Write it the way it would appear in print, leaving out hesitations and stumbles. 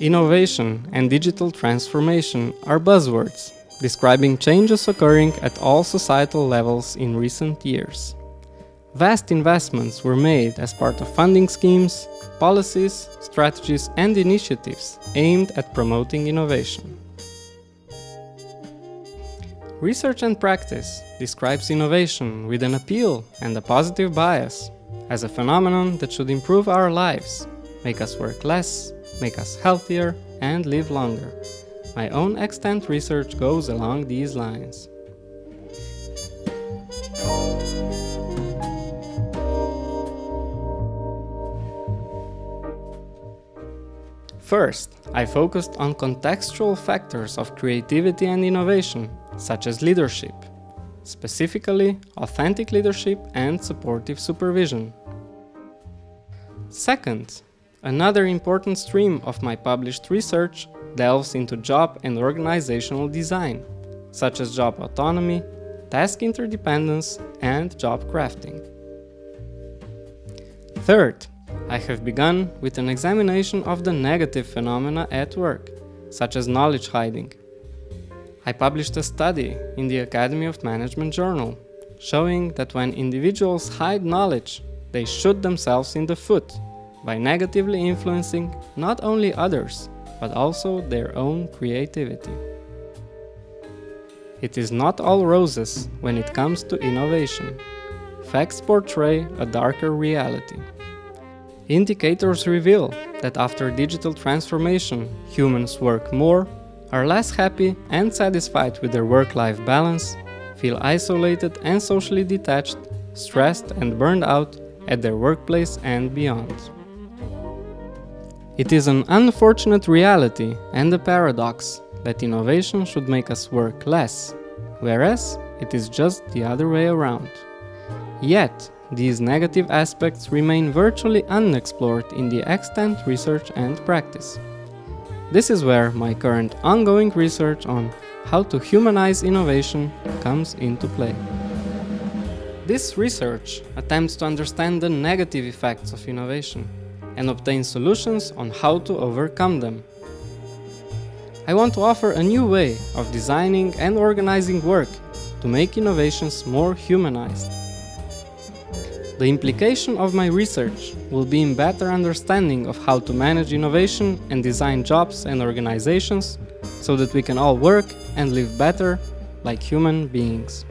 Innovation and digital transformation are buzzwords, describing changes occurring at all societal levels in recent years. Vast investments were made as part of funding schemes, policies, strategies, and initiatives aimed at promoting innovation. Research and practice describes innovation with an appeal and a positive bias as a phenomenon that should improve our lives, make us work less, make us healthier, and live longer. My own extant research goes along these lines. First, I focused on contextual factors of creativity and innovation, such as leadership, specifically authentic leadership and supportive supervision. Second, another important stream of my published research delves into job and organizational design, such as job autonomy, task interdependence, and job crafting. Third, I have begun with an examination of the negative phenomena at work, such as knowledge hiding. I published a study in the Academy of Management journal, showing that when individuals hide knowledge, they shoot themselves in the foot by negatively influencing not only others, but also their own creativity. It is not all roses when it comes to innovation. Facts portray a darker reality. Indicators reveal that after digital transformation, humans work more, are less happy and satisfied with their work-life balance, feel isolated and socially detached, stressed and burned out at their workplace and beyond. It is an unfortunate reality and a paradox that innovation should make us work less, whereas it is just the other way around. Yet, these negative aspects remain virtually unexplored in the extant research and practice. This is where my current ongoing research on how to humanize innovation comes into play. This research attempts to understand the negative effects of innovation and obtain solutions on how to overcome them. I want to offer a new way of designing and organizing work to make innovations more humanized. The implication of my research will be in better understanding of how to manage innovation and design jobs and organizations so that we can all work and live better like human beings.